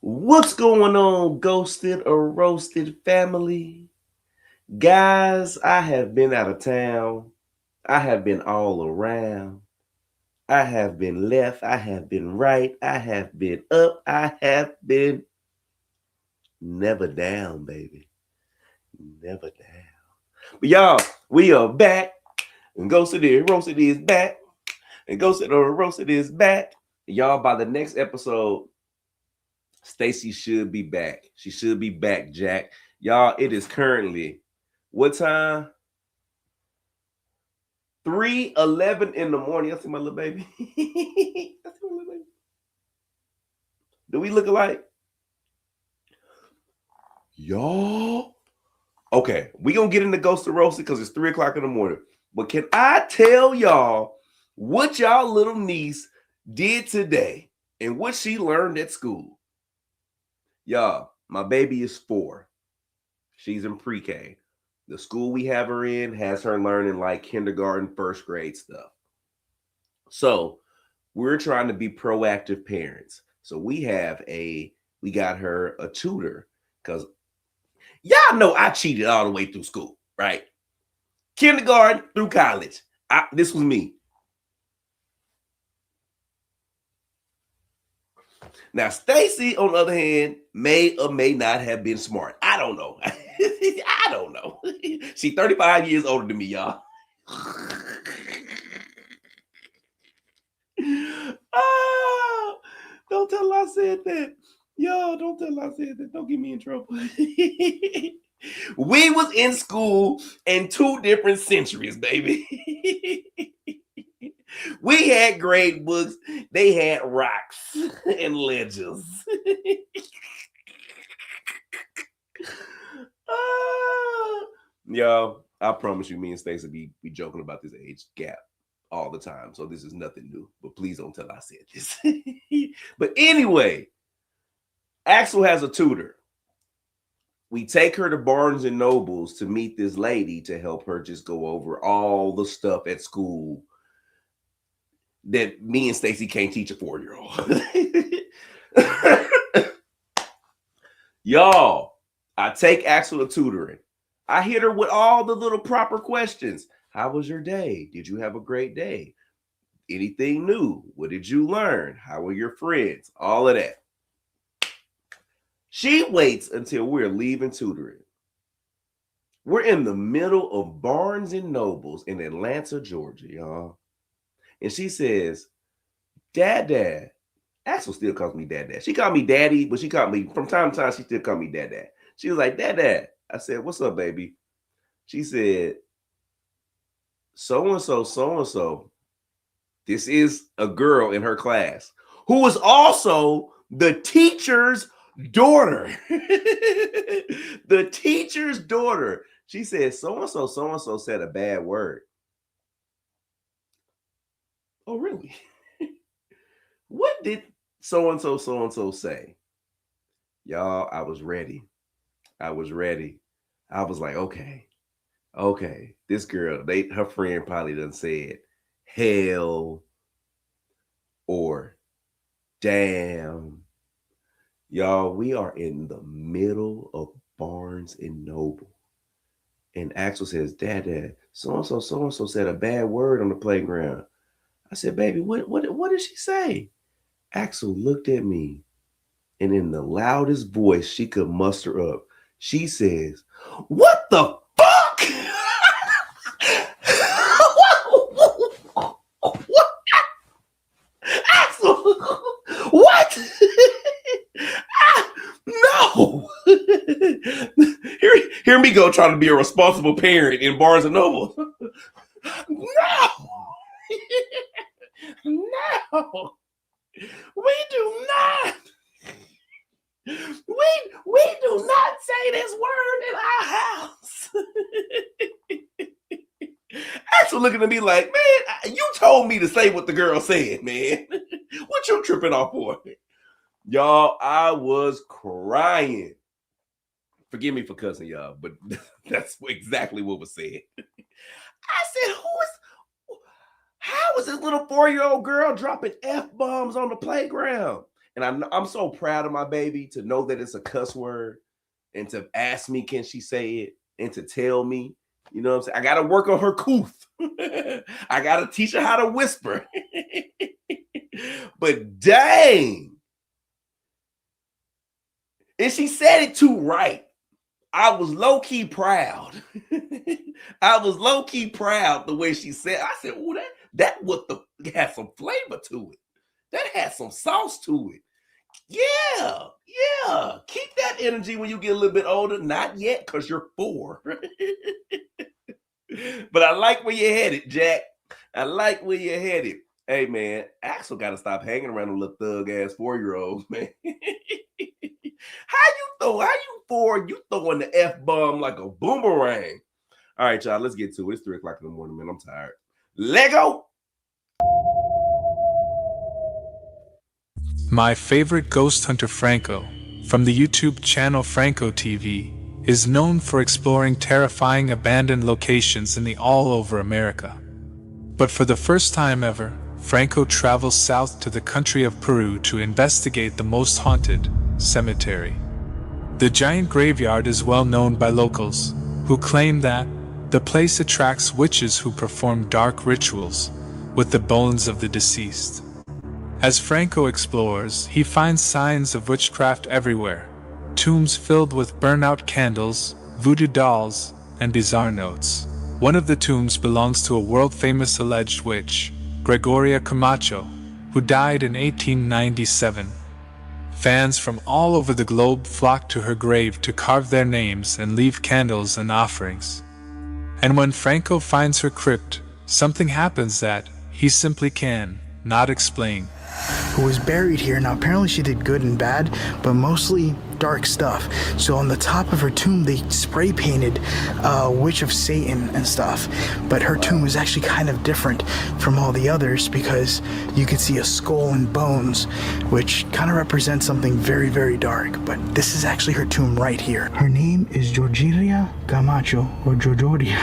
What's going on, ghosted or roasted family? Guys, I have been out of town. I have been all around. I have been left. I have been right. I have been up. I have been never down, baby. Never down. But y'all, we are back. And ghosted or roasted is back. And ghosted or roasted is back. Y'all, by the next episode, Stacey should be back. She should be back, Jack. Y'all, it is currently what time? 3:11 in the morning. I see my little baby. I see my little baby. Do we look alike? Y'all. Okay, we gonna get into Ghost to Roasted because it's 3 o'clock in the morning. But can I tell y'all what y'all little niece did today and what she learned at school? Y'all, my baby is 4. She's in pre-K. The school we have her in has her learning like kindergarten, first grade stuff. So we're trying to be proactive parents. So we got her a tutor because y'all know I cheated all the way through school, right? Kindergarten through college. This was me. Now, Stacey, on the other hand, may or may not have been smart. I don't know. I don't know. She's 35 years older than me, y'all. Oh, don't tell her I said that. Y'all, don't tell her I said that. Don't get me in trouble. We was in school in 2 different centuries, baby. We had grade books. They had rocks and ledgers. Y'all, I promise you, me and Stacey be joking about this age gap all the time. So this is nothing new. But please don't tell I said this. But anyway, Axel has a tutor. We take her to Barnes and Nobles to meet this lady to help her just go over all the stuff at school that me and Stacey can't teach a 4-year-old. Y'all, I take Axel to tutoring. I hit her with all the little proper questions. How was your day? Did you have a great day? Anything new? What did you learn? How were your friends? All of that. She waits until we're leaving tutoring. We're in the middle of Barnes and Nobles in Atlanta, Georgia, y'all. And she says, Dad. Axel still calls me Dad. She called me Daddy, but she called me, from time to time, she still called me Dad. She was like, Dad. I said, what's up, baby? She said, so-and-so. This is a girl in her class who was also the teacher's daughter. The teacher's daughter. She said, so-and-so said a bad word. Oh, really? What did so-and-so say? Y'all, I was ready. I was like, okay. This girl, her friend probably done said hell or damn. Y'all, we are in the middle of Barnes and Noble. And Axel says, Dad, so-and-so said a bad word on the playground. I said, baby, what did she say? Axel looked at me, and in the loudest voice she could muster up, she says, what the fuck? Axel, what? No. Hear me go trying to be a responsible parent in Barnes and Noble. No. No. We do not. We do not say this word in our house. Axel looking at me like, man, you told me to say what the girl said, man. What you tripping off for? Y'all, I was crying. Forgive me for cussing y'all, but that's exactly what was said. I said, how is this little 4-year-old girl dropping F-bombs on the playground? And I'm so proud of my baby to know that it's a cuss word and to ask me, can she say it? And to tell me, you know what I'm saying? I got to work on her cooth. I got to teach her how to whisper. But dang. And she said it too right. I was low-key proud. I was low-key proud the way she said. I said, oh, that had some flavor to it. That had some sauce to it. Yeah. Keep that energy when you get a little bit older. Not yet, because you're 4. But I like where you're headed, Jack. I like where you're headed. Hey, man, Axel got to stop hanging around a little thug-ass 4-year-olds, man. How you 4, you throwing the F-bomb like a boomerang. All right, y'all, let's get to it. It's 3 o'clock in the morning, man. I'm tired. Lego. My favorite ghost hunter, Franco, from the YouTube channel Franco TV, is known for exploring terrifying abandoned locations in the all over America. But for the first time ever, Franco travels south to the country of Peru to investigate the most haunted cemetery. The giant graveyard is well known by locals, who claim that the place attracts witches who perform dark rituals with the bones of the deceased. As Franco explores, he finds signs of witchcraft everywhere, tombs filled with burnt-out candles, voodoo dolls, and bizarre notes. One of the tombs belongs to a world-famous alleged witch, Gregoria Camacho, who died in 1897. Fans from all over the globe flock to her grave to carve their names and leave candles and offerings. And when Franco finds her crypt, something happens that he simply cannot explain. Who was buried here. Now apparently she did good and bad, but mostly dark stuff. So on the top of her tomb they spray painted Witch of Satan and stuff, but her tomb is actually kind of different from all the others because you could see a skull and bones, which kind of represents something very, very dark. But this is actually her tomb right here. Her name is Gregoria Camacho, or Gregoria,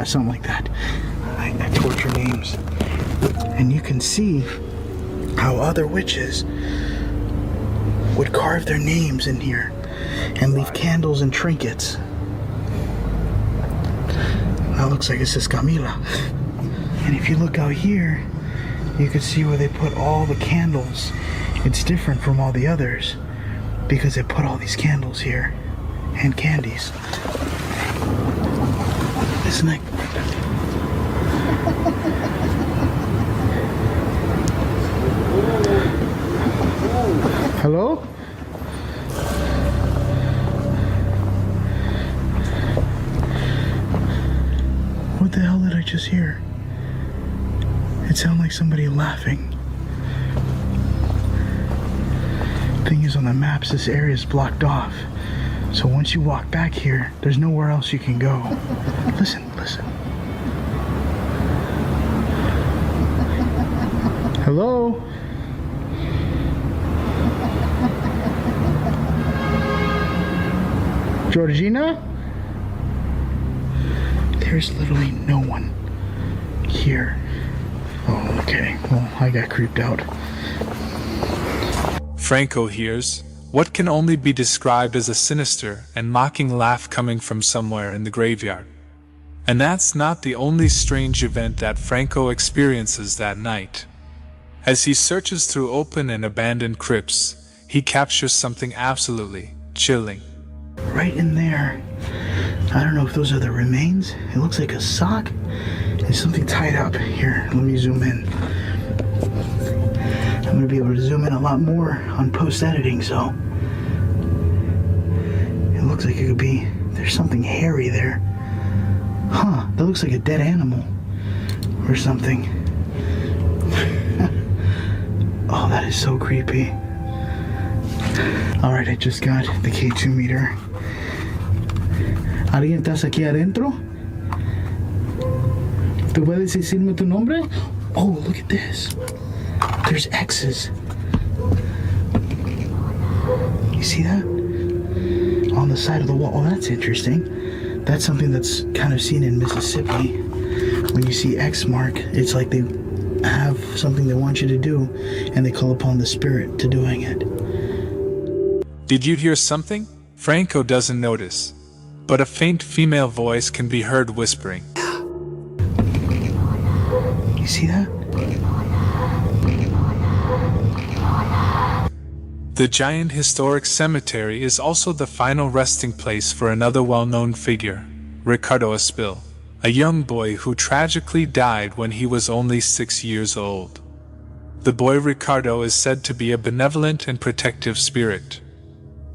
something like that. I torture names. And you can see how other witches would carve their names in here and leave candles and trinkets. That looks like it says Camila. And if you look out here, you can see where they put all the candles. It's different from all the others because they put all these candles here and candies. Isn't it? Hello? What the hell did I just hear? It sounded like somebody laughing. Thing is, on the maps, this area is blocked off. So once you walk back here, there's nowhere else you can go. Listen. Hello? Georgina? There's literally no one here. Oh, okay. Well, I got creeped out. Franco hears what can only be described as a sinister and mocking laugh coming from somewhere in the graveyard. And that's not the only strange event that Franco experiences that night. As he searches through open and abandoned crypts, he captures something absolutely chilling. Right in there, I don't know if those are the remains. It looks like a sock and something tied up. Here, let me zoom in. I'm going to be able to zoom in a lot more on post-editing, so it looks like it could be, there's something hairy there. Huh, that looks like a dead animal or something. Oh, that is so creepy. Alright, I just got the K2 meter. ¿Alguien estás aquí adentro? ¿Tú puedes decirme tu nombre? Oh, look at this. There's X's. You see that? On the side of the wall. Oh, that's interesting. That's something that's kind of seen in Mississippi. When you see X mark, it's like they have something they want you to do, and they call upon the spirit to doing it. Did you hear something? Franco doesn't notice, but a faint female voice can be heard whispering. You see that? The giant historic cemetery is also the final resting place for another well-known figure, Ricardo Espil, a young boy who tragically died when he was only 6 years old. The boy Ricardo is said to be a benevolent and protective spirit.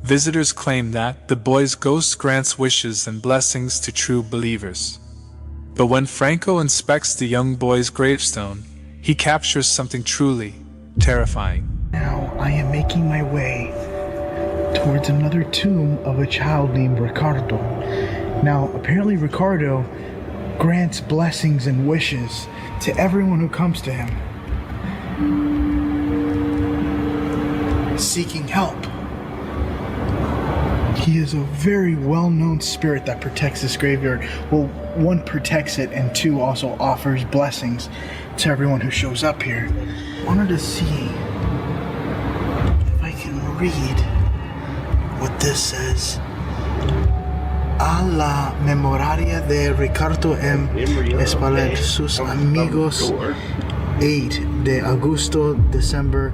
Visitors claim that the boy's ghost grants wishes and blessings to true believers. But when Franco inspects the young boy's gravestone, he captures something truly terrifying. Now I am making my way towards another tomb of a child named Ricardo. Now apparently Ricardo grants blessings and wishes to everyone who comes to him, seeking help. He is a very well-known spirit that protects this graveyard. Well, one, protects it, and two, also offers blessings to everyone who shows up here. I wanted to see if I can read what this says. A la memoria de Ricardo M. Espalet sus amigos 8 de Agosto, December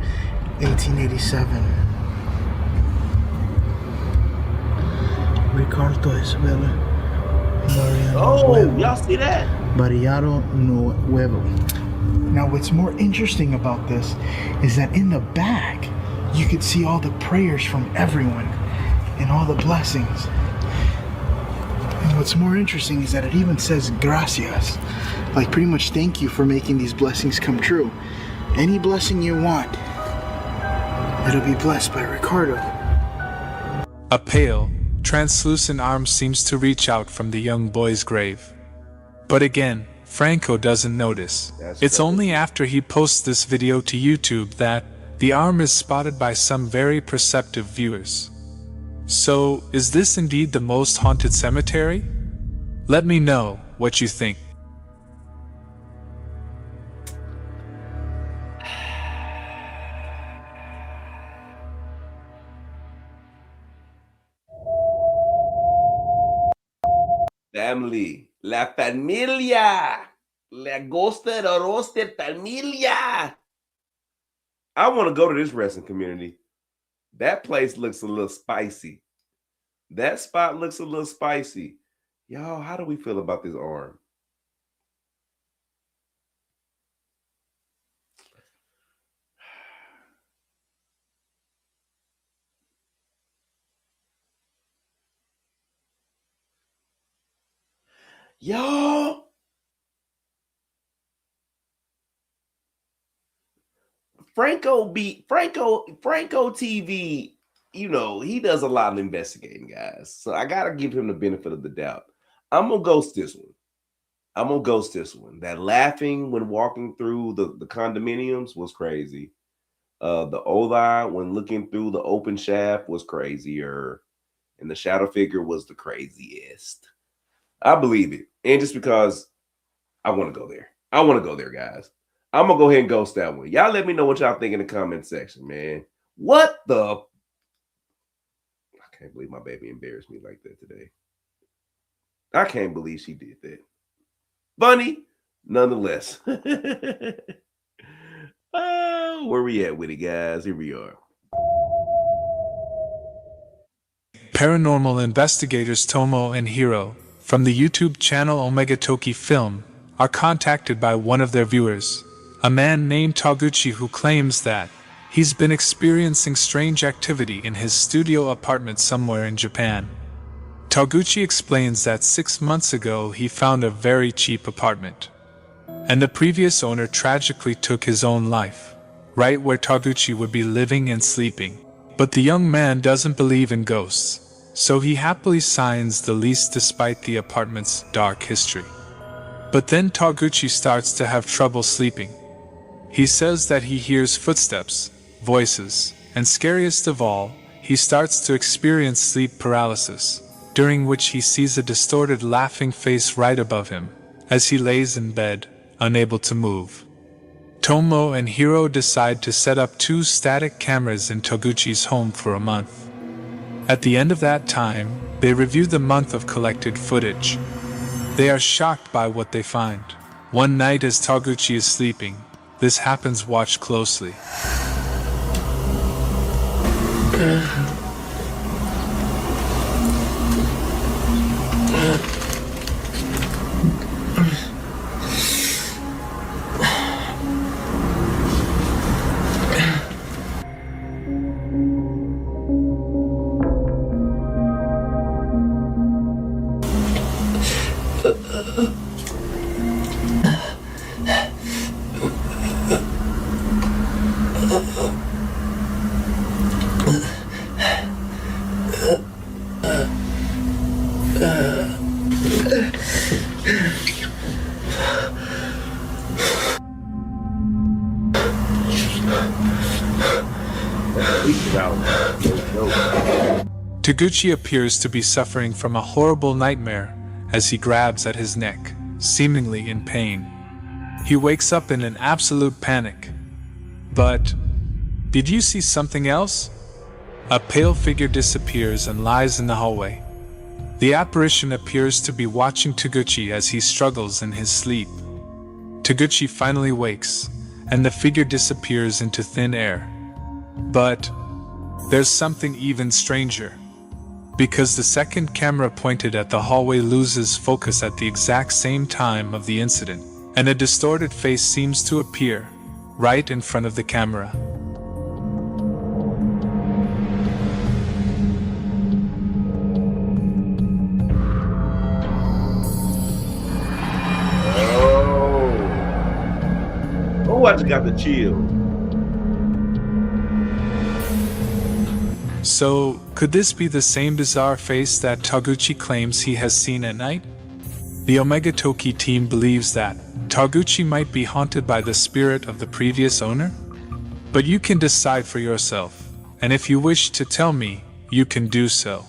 1887. Ricardo Espel. Oh, y'all see that? Barriado Nuevo. Now, what's more interesting about this is that in the back, you could see all the prayers from everyone and all the blessings. And what's more interesting is that it even says gracias, like pretty much thank you for making these blessings come true. Any blessing you want, it'll be blessed by Ricardo. A pale, translucent arm seems to reach out from the young boy's grave. But again, Franco doesn't notice. It's only after he posts this video to YouTube that the arm is spotted by some very perceptive viewers. So, is this indeed the most haunted cemetery? Let me know what you think. Family, la familia, la gosta de roster familia. I want to go to this wrestling community. That place looks a little spicy. That spot looks a little spicy. Y'all, how do we feel about this arm? Y'all, Franco TV, you know, he does a lot of investigating, guys. So I gotta give him the benefit of the doubt. I'm gonna ghost this one. That laughing when walking through the condominiums was crazy. The Ola when looking through the open shaft was crazier, and the shadow figure was the craziest. I believe it. And just because I want to go there. I want to go there, guys. I'm going to go ahead and ghost that one. Y'all let me know what y'all think in the comment section, man. What the? I can't believe my baby embarrassed me like that today. I can't believe she did that. Funny, nonetheless. Oh, where we at with it, guys? Here we are. Paranormal investigators Tomo and Hiro, from the YouTube channel Omega Toki Film, are contacted by one of their viewers, a man named Taguchi, who claims that he's been experiencing strange activity in his studio apartment somewhere in Japan. Taguchi explains that 6 months ago he found a very cheap apartment, and the previous owner tragically took his own life, right where Taguchi would be living and sleeping. But the young man doesn't believe in ghosts, so he happily signs the lease despite the apartment's dark history. But then Taguchi starts to have trouble sleeping. He says that he hears footsteps, voices, and scariest of all, he starts to experience sleep paralysis, during which he sees a distorted laughing face right above him, as he lays in bed, unable to move. Tomo and Hiro decide to set up 2 static cameras in Toguchi's home for a month. At the end of that time, they review the month of collected footage. They are shocked by what they find. One night as Toguchi is sleeping, this happens. Watch closely. Toguchi appears to be suffering from a horrible nightmare as he grabs at his neck, seemingly in pain. He wakes up in an absolute panic. But did you see something else? A pale figure disappears and lies in the hallway. The apparition appears to be watching Toguchi as he struggles in his sleep. Toguchi finally wakes, and the figure disappears into thin air. But there's something even stranger. Because the second camera pointed at the hallway loses focus at the exact same time of the incident, and a distorted face seems to appear right in front of the camera. Oh, I just got the chill. So, could this be the same bizarre face that Toguchi claims he has seen at night? The Omega Toki team believes that Toguchi might be haunted by the spirit of the previous owner? But you can decide for yourself, and if you wish to tell me, you can do so.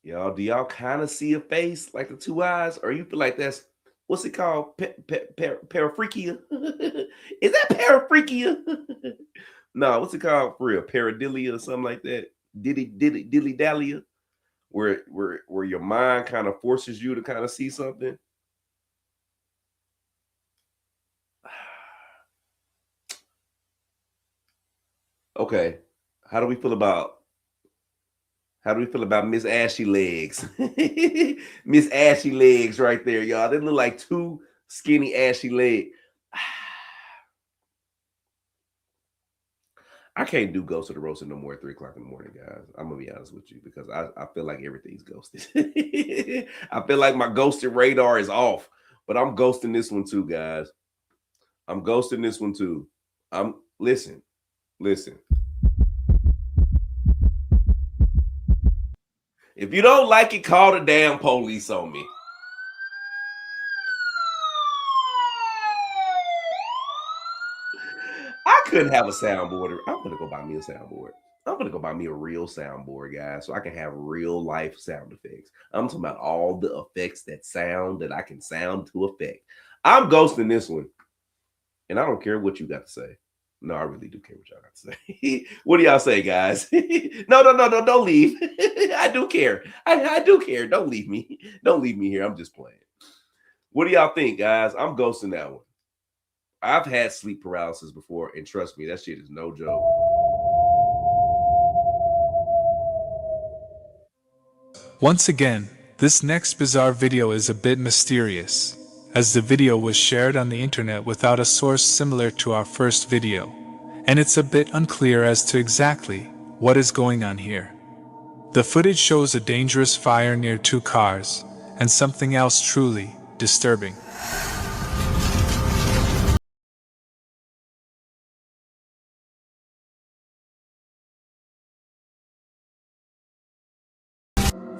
Y'all, do y'all kind of see a face like the 2 eyes? Or you feel like that's, what's it called? Paraphrenia? Is that paraphrenia? No, what's it called for real? Pareidolia or something like that? Dilly-dallia? Where your mind kind of forces you to kind of see something? Okay. How do we feel about Miss Ashy Legs? Miss Ashy Legs right there, y'all. They look like 2 skinny ashy legs. I can't do Ghost of the Roasted no more at 3 o'clock in the morning, guys. I'm gonna be honest with you because I feel like everything's ghosted. I feel like my ghosted radar is off, but I'm ghosting this one too, guys. I'm ghosting this one too. Listen. If you don't like it, call the damn police on me. I couldn't have a soundboard. I'm gonna go buy me a soundboard. I'm gonna go buy me a real soundboard, guys, so I can have real life sound effects. I'm talking about all the effects that I can sound to effect. I'm ghosting this one, and I don't care what you got to say. No, I really do care what y'all got to say. What do y'all say, guys? No, don't leave. I do care. I do care. Don't leave me. Don't leave me here. I'm just playing. What do y'all think, guys? I'm ghosting that one. I've had sleep paralysis before, and trust me, that shit is no joke. Once again, this next bizarre video is a bit mysterious, as the video was shared on the internet without a source similar to our first video, and it's a bit unclear as to exactly what is going on here. The footage shows a dangerous fire near 2 cars, and something else truly disturbing.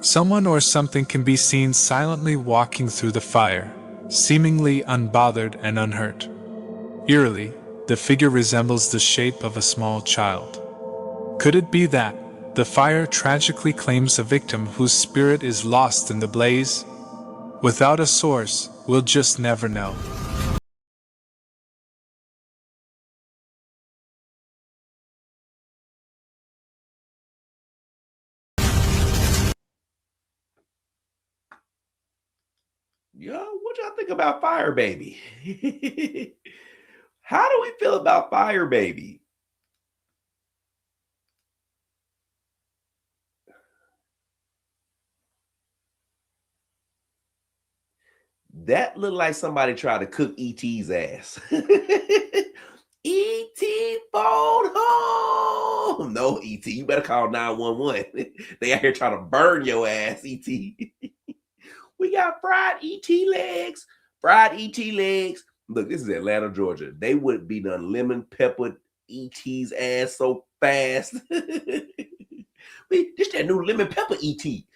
Someone or something can be seen silently walking through the fire, seemingly unbothered and unhurt. Eerily, the figure resembles the shape of a small child. Could it be that the fire tragically claims a victim whose spirit is lost in the blaze. Without a source, we'll just never know. Yo, what y'all think about Fire Baby? How do we feel about Fire Baby? That looked like somebody tried to cook E.T.'s ass. E.T. phone home. No, E.T., you better call 911. They out here trying to burn your ass, E.T. We got fried E.T. legs. Fried E.T. legs. Look, this is Atlanta, Georgia. They would be done lemon peppered E.T.'s ass so fast. This that new lemon pepper E.T.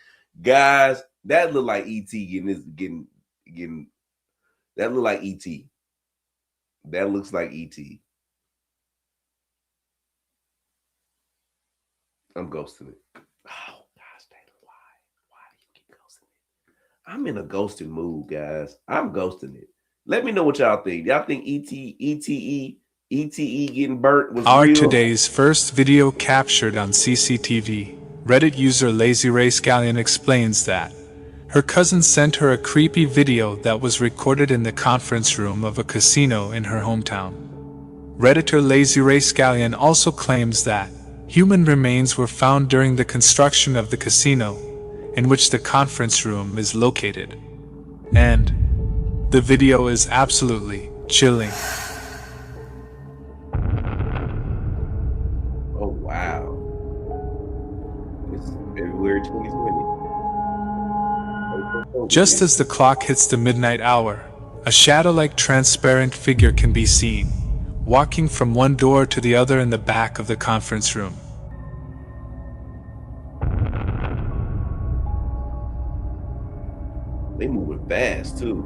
Guys, that look like E.T. getting that look like E.T. That looks like E.T. I'm ghosting it. Oh gosh, Dalen, why do you keep ghosting it? I'm in a ghosting mood, guys. I'm ghosting it. Let me know what y'all think. Y'all think ETE getting burnt was Our real? today's first video captured on CCTV. Reddit user Lazy Ray Scallion explains that her cousin sent her a creepy video that was recorded in the conference room of a casino in her hometown. Redditor Lazy Ray Scallion also claims that human remains were found during the construction of the casino, in which the conference room is located. And the video is absolutely chilling. Oh wow. It's February 2020. Just as the clock hits the midnight hour, a shadow-like transparent figure can be seen, walking from one door to the other in the back of the conference room. They moving fast too.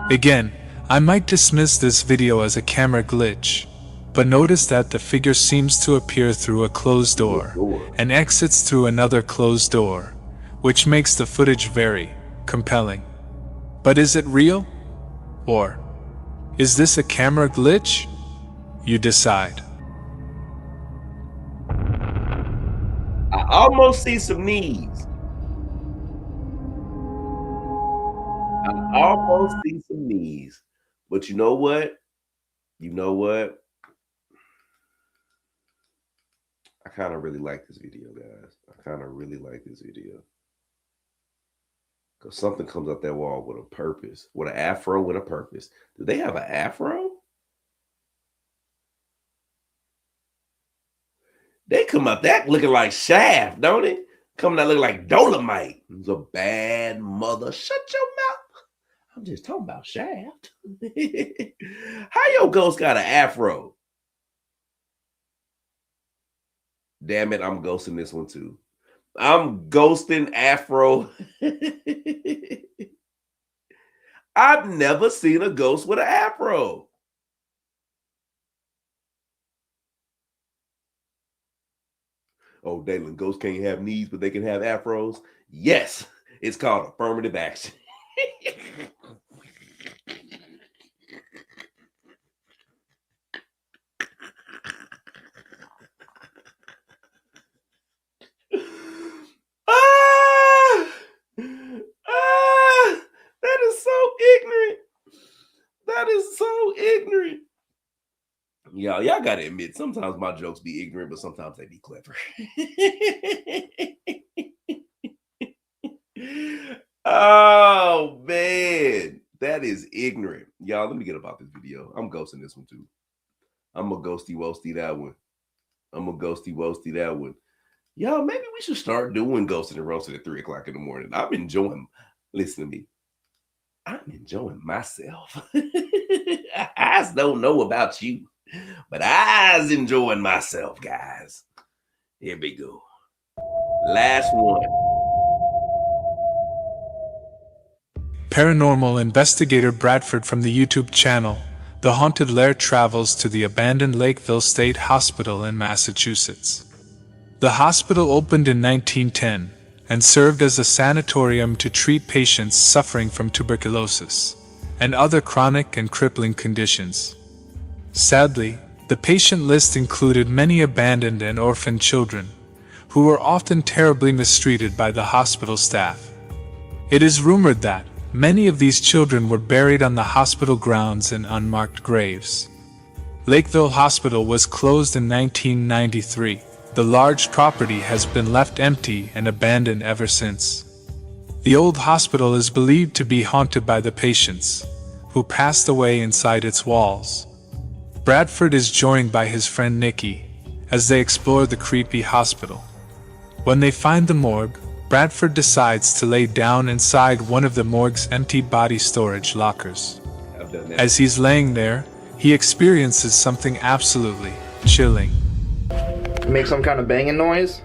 Again, I might dismiss this video as a camera glitch, but notice that the figure seems to appear through a closed door and exits through another closed door, which makes the footage very compelling. But is it real? Or is this a camera glitch? You decide. I almost see some knees. I almost see some knees. But you know what? You know what? I kind of really like this video, guys. I kind of really like this video. Because something comes up that wall with a purpose. With an afro with a purpose. Do they have an afro? They come up that looking like Shaft, don't they? Coming out looking like Dolomite. It's a bad mother. Shut your mouth. I'm just talking about Shaft. How your ghost got an afro? Damn it, I'm ghosting this one too. I'm ghosting afro. I've never seen a ghost with an afro. Oh, Dalen, ghosts can't have knees, but they can have afros. Yes, it's called affirmative action. That is so ignorant. That is so ignorant. Y'all gotta admit, sometimes my jokes be ignorant, but sometimes they be clever. Oh man, that is ignorant. Y'all, let me get about this video. I'm ghosting this one too. I'm a ghosty woasty that one. I'm a ghosty woasty that one. Y'all, maybe we should start doing ghosting and roasting at 3 o'clock in the morning. I'm enjoying, listen to me. I'm enjoying myself. I don't know about you, but I's enjoying myself, guys. Here we go. Last one. Paranormal investigator Bradford from the YouTube channel the haunted lair travels to the abandoned Lakeville State Hospital in Massachusetts. The hospital opened in 1910 and served as a sanatorium to treat patients suffering from tuberculosis and other chronic and crippling conditions. Sadly, the patient list included many abandoned and orphaned children, who were often terribly mistreated by the hospital staff. It is rumored that many of these children were buried on the hospital grounds in unmarked graves. Lakeville Hospital was closed in 1993. The large property has been left empty and abandoned ever since. The old hospital is believed to be haunted by the patients, who passed away inside its walls. Bradford is joined by his friend Nikki, as they explore the creepy hospital. When they find the morgue, Bradford decides to lay down inside one of the morgue's empty body storage lockers. As he's laying there, he experiences something absolutely chilling. Make some kind of banging noise.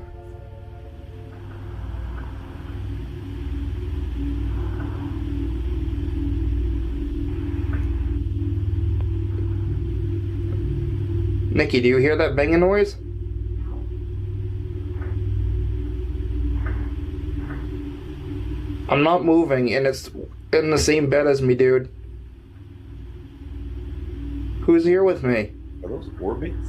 Nikki, do you hear that banging noise? I'm not moving, and it's in the same bed as me, dude. Who's here with me? Are those orbits?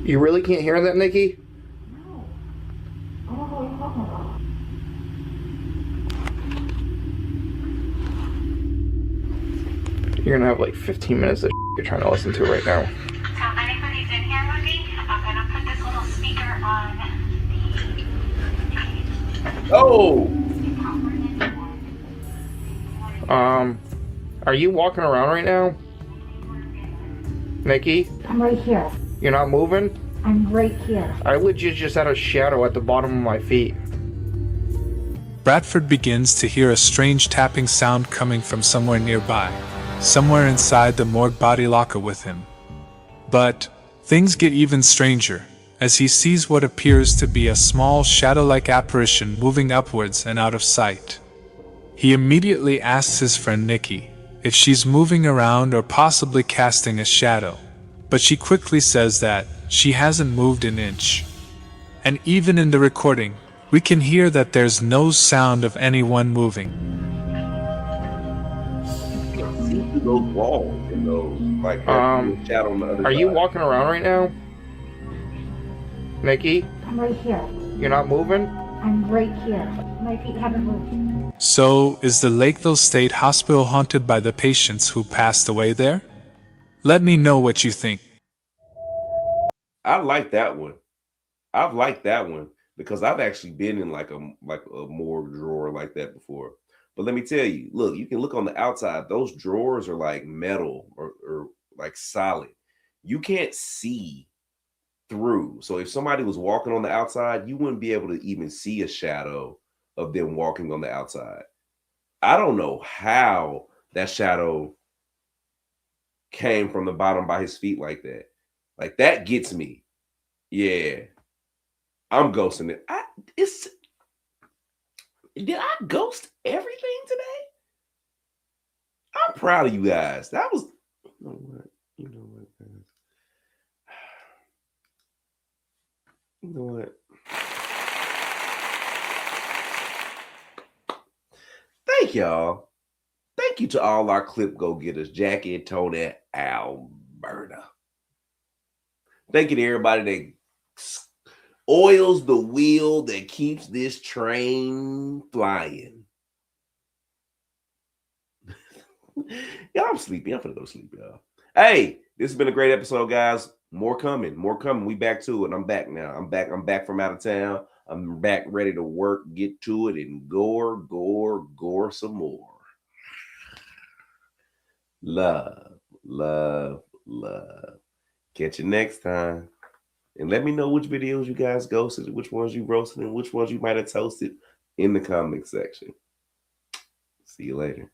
You really can't hear that, Nikki? No. I don't know what you're talking about. You're gonna have like 15 minutes of you're trying to listen to right now. So anybody's in here with me? I'm gonna put this little speaker on Oh! Are you walking around right now? Nikki? I'm right here. You're not moving? I'm right here. I legit just had a shadow at the bottom of my feet. Bradford begins to hear a strange tapping sound coming from somewhere nearby, somewhere inside the morgue body locker with him. But things get even stranger as he sees what appears to be a small shadow-like apparition moving upwards and out of sight. He immediately asks his friend Nikki if she's moving around or possibly casting a shadow, but she quickly says that she hasn't moved an inch. And even in the recording, we can hear that there's no sound of anyone moving. You can see through those walls and those, like, shadow on the other Are you side. walking around right now? Nikki? I'm right here. You're not moving? I'm right here. My feet haven't moved. So, is the Lakeville State Hospital haunted by the patients who passed away there? Let me know what you think. I like that one. I've liked that one because I've actually been in like a morgue drawer like that before. But let me tell you, look, you can look on the outside. Those drawers are like metal or like solid. You can't see through. So if somebody was walking on the outside, you wouldn't be able to even see a shadow of them walking on the outside. I don't know how that shadow came from the bottom by his feet like that. Like that gets me. Yeah. I'm ghosting it. Did I ghost everything today? I'm proud of you guys. That was, you know what, guys. You know what? Thank y'all. Thank you to all our clip go-getters, Jackie and Tony, Alberta. Thank you to everybody that oils the wheel that keeps this train flying. Y'all, I'm sleepy. I'm gonna go to sleep, y'all. Hey, this has been a great episode, guys. More coming. We back to it. I'm back now. I'm back from out of town. I'm back ready to work, get to it, and gore some more. Love. Catch you next time. And let me know which videos you guys ghosted, which ones you roasted, and which ones you might have toasted in the comment section. See you later.